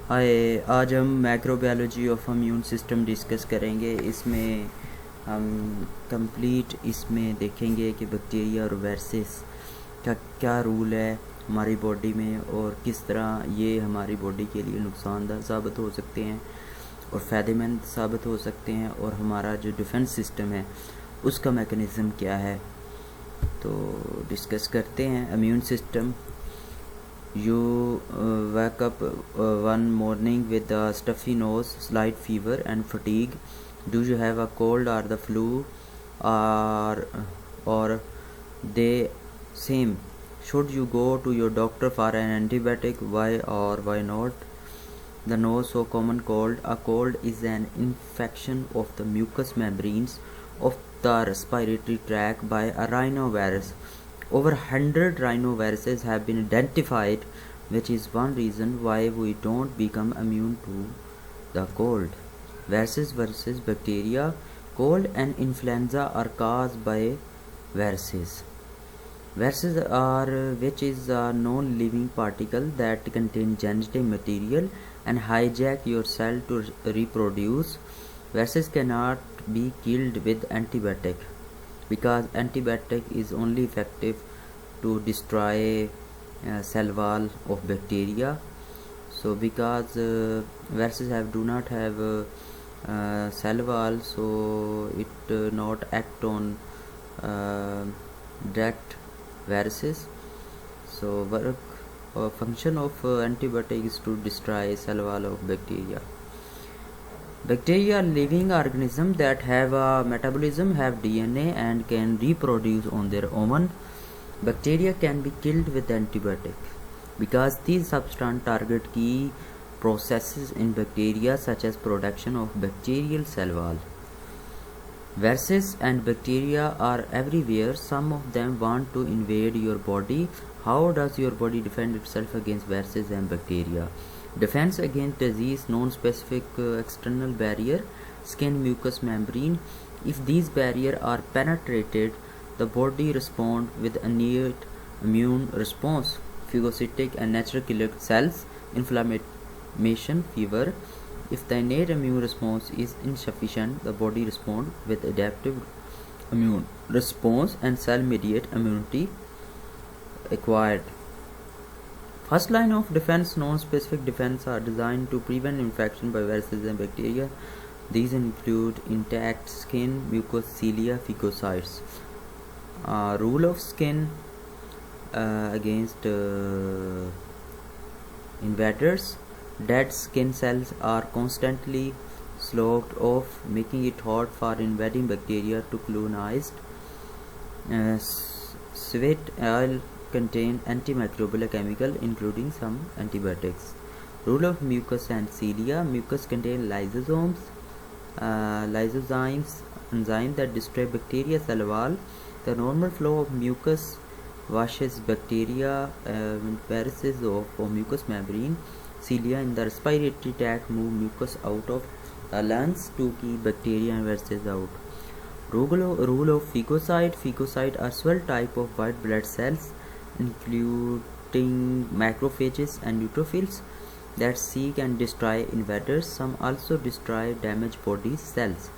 हाय, आज हम microbiology of immune system discuss करेंगे। इसमें हम कंप्लीट इसमें देखेंगे कि बैक्टीरिया और वायरसेस का क्या रूल है हमारी बॉडी में और किस तरह ये हमारी बॉडी के लिए नुकसानदायक साबित हो सकते हैं और फ़ायदेमंद साबित हो सकते हैं, और हमारा जो डिफेंस सिस्टम है उसका मैकेनिज़्म क्या है। तो डिस्कस करते हैं। Immune system. You wake up one morning with a stuffy nose, slight fever and fatigue. Do you have a cold or the flu, or they same? Should you go to your doctor for an antibiotic? Why or why not? The nose so common cold. A cold is an infection of the mucous membranes of the respiratory tract by a rhinovirus. Over 100 rhinoviruses have been identified, which is one reason why we don't become immune to the cold. Viruses versus bacteria. Cold and influenza are caused by viruses. Viruses are which is a non-living particle that contain genetic material and hijack your cell to reproduce. Viruses cannot be killed with antibiotic, because antibiotic is only effective to destroy cell wall of bacteria. So because viruses do not have cell wall, so it not act on direct viruses. So work function of antibiotic is to destroy cell wall of bacteria. Bacteria are living organisms that have a metabolism, have DNA and can reproduce on their own. Bacteria can be killed with antibiotic because these substances target key processes in bacteria such as production of bacterial cell wall. Viruses and bacteria are everywhere. Some of them want to invade your body. How does your body defend itself against viruses and bacteria? Defense against disease, non-specific external barrier, skin mucous membrane. If these barriers are penetrated, the body responds with innate immune response, phagocytic and natural killer cells, inflammation, fever. If the innate immune response is insufficient, the body responds with adaptive immune response and cell-mediated immunity acquired. First line of defense, non-specific defense, are designed to prevent infection by viruses and bacteria. These include intact skin, mucocelia, phagocytes. Rule of skin against invaders. Dead skin cells are constantly sloughed off, making it hard for invading bacteria to colonize. Sweat oil contain antimicrobial chemical, including some antibiotics. Role of mucus and cilia. Mucus contain lysosomes, enzymes that destroy bacteria cell wall. The normal flow of mucus washes bacteria and viruses of mucous membrane. Cilia in the respiratory tract move mucus out of the lungs to keep bacteria and viruses out. Rule of phagocyte. Phagocytes are several type of white blood cells, including macrophages and neutrophils, that seek and destroy invaders. Some also destroy damaged body cells.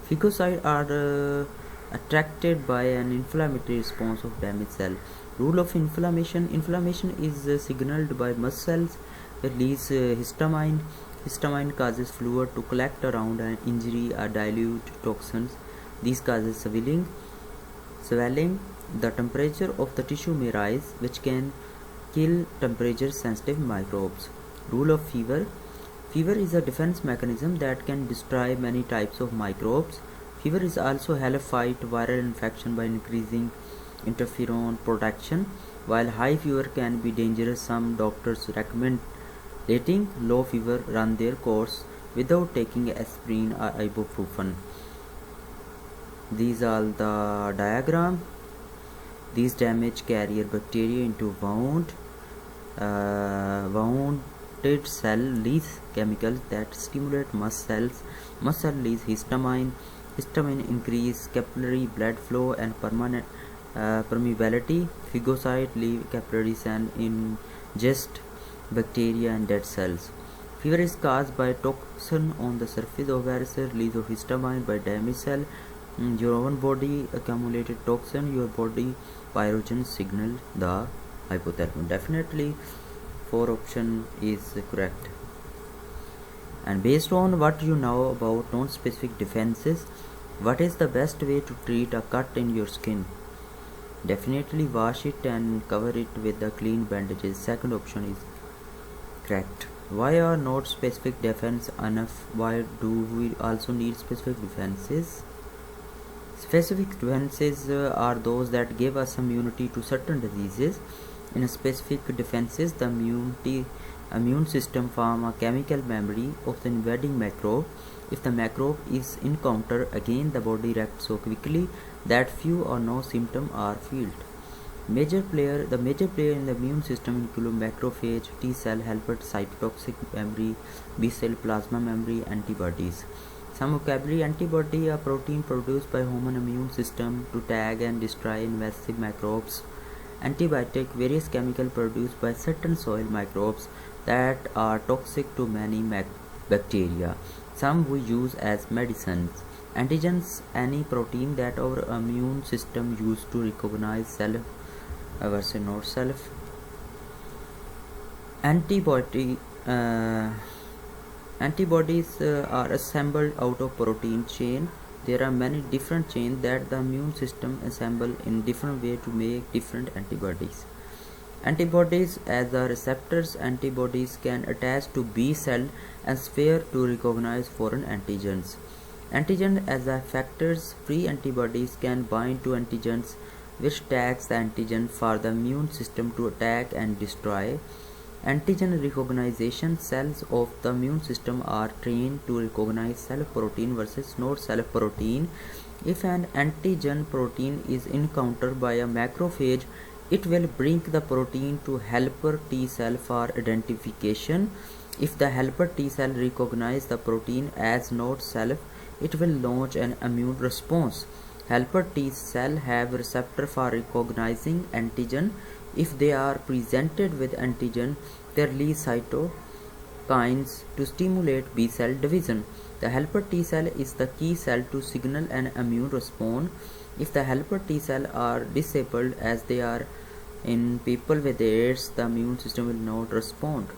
Phagocytes are attracted by an inflammatory response of damaged cell. Rule of inflammation. Inflammation is signaled by muscles release histamine. Histamine causes fluid to collect around an injury or dilute toxins. This causes swelling. The temperature of the tissue may rise, which can kill temperature-sensitive microbes. Rule of fever. Fever is a defense mechanism that can destroy many types of microbes. Fever is also help fight viral infection by increasing interferon production. While high fever can be dangerous, some doctors recommend letting low fever run their course without taking aspirin or ibuprofen. These are the diagram. These damage carrier bacteria into wounded cell release chemicals that stimulate mast cells. Mast cell release histamine. Histamine increase capillary blood flow and permeability. Phagocytes leave capillaries and ingest bacteria and dead cells. Fever is caused by toxin on the surface of virus, release of histamine by damaged cell. Your own body accumulated toxin, your body pyrogen signal the hypothalamus. Definitely 4 option is correct. And based on what you know about non-specific defenses, what is the best way to treat a cut in your skin? Definitely wash it and cover it with the clean bandages. Second option is correct. Why are not specific defense enough? Why do we also need specific defenses? Specific defenses are those that give us immunity to certain diseases. In specific defenses, the immune system forms a chemical memory of the invading microbe. If the microbe is encountered again, the body reacts so quickly that few or no symptoms are felt. The major player in the immune system include macrophage, T cell, helper, cytotoxic memory, B cell, plasma memory, antibodies. Some vocabulary: antibody, a protein produced by human immune system to tag and destroy invasive microbes. Antibiotic, various chemicals produced by certain soil microbes that are toxic to many bacteria. Some we use as medicines. Antigens, any protein that our immune system uses to recognize self versus not self. Antibodies are assembled out of protein chain. There are many different chains that the immune system assemble in different way to make different antibodies. Antibodies as the receptors. Antibodies can attach to B cell and sphere to recognize foreign antigens. Antigen as the effectors. Free antibodies can bind to antigens, which tags the antigen for the immune system to attack and destroy. Antigen recognition. Cells of the immune system are trained to recognize self-protein versus not self-protein. If an antigen protein is encountered by a macrophage, it will bring the protein to helper T cell for identification. If the helper T cell recognizes the protein as not self, it will launch an immune response. Helper T cell have receptor for recognizing antigen. If they are presented with antigen, they release cytokines to stimulate B cell division. The helper T cell is the key cell to signal an immune response. If the helper T cell are disabled, as they are in people with AIDS, the immune system will not respond.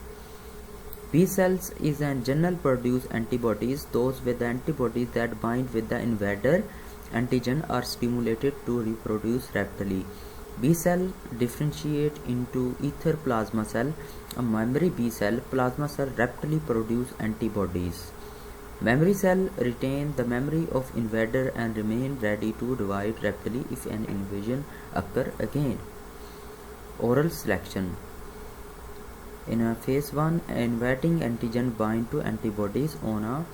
B cells is in general produce antibodies. Those with antibodies that bind with the invader antigen are stimulated to reproduce rapidly. B cell differentiate into ether plasma cell, a memory B cell. Plasma cell rapidly produce antibodies. Memory cell retain the memory of invader and remain ready to divide rapidly if an invasion occur again. Oral selection. In a phase 1, invading antigen bind to antibodies on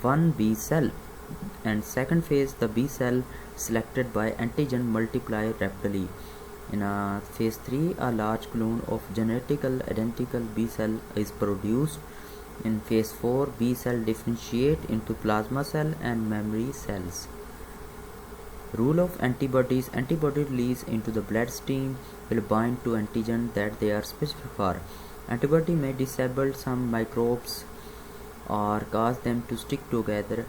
one B cell, and second phase, the B cell selected by antigen multiply rapidly. In a phase 3, a large clone of genetically identical B cell is produced. In phase 4, B cell differentiate into plasma cell and memory cells. Rule of antibodies. Antibody release into the bloodstream will bind to antigen that they are specific for. Antibody may disable some microbes or cause them to stick together.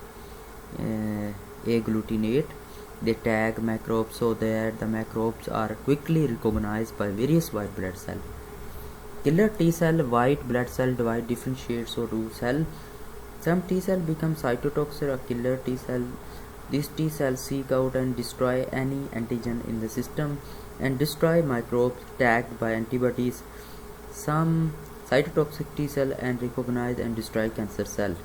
Agglutinate. They tag microbes so that the microbes are quickly recognized by various white blood cells. Killer T cell, white blood cell divide, differentiate, so do cell. Some T cell become cytotoxic or killer T cell. These T cells seek out and destroy any antigen in the system and destroy microbes tagged by antibodies. Some cytotoxic T cell and recognize and destroy cancer cell.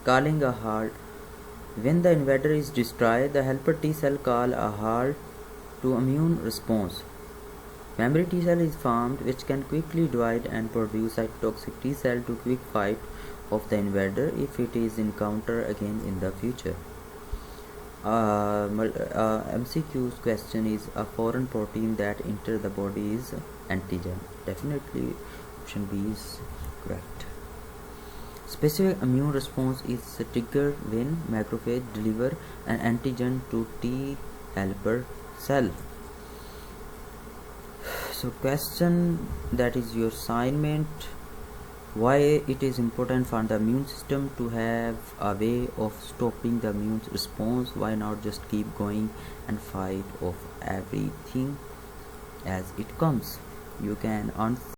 Calling a halt. When the invader is destroyed, the helper T cell call a halt to immune response. Memory T cell is formed, which can quickly divide and produce cytotoxic T cell to quick fight of the invader if it is encountered again in the future. MCQ's question is: a foreign protein that enter the body is antigen. Definitely option B is correct. Specific immune response is triggered when macrophage deliver an antigen to T helper cell. So question, that is your assignment: why it is important for the immune system to have a way of stopping the immune response? Why not just keep going and fight off everything as it comes? You can answer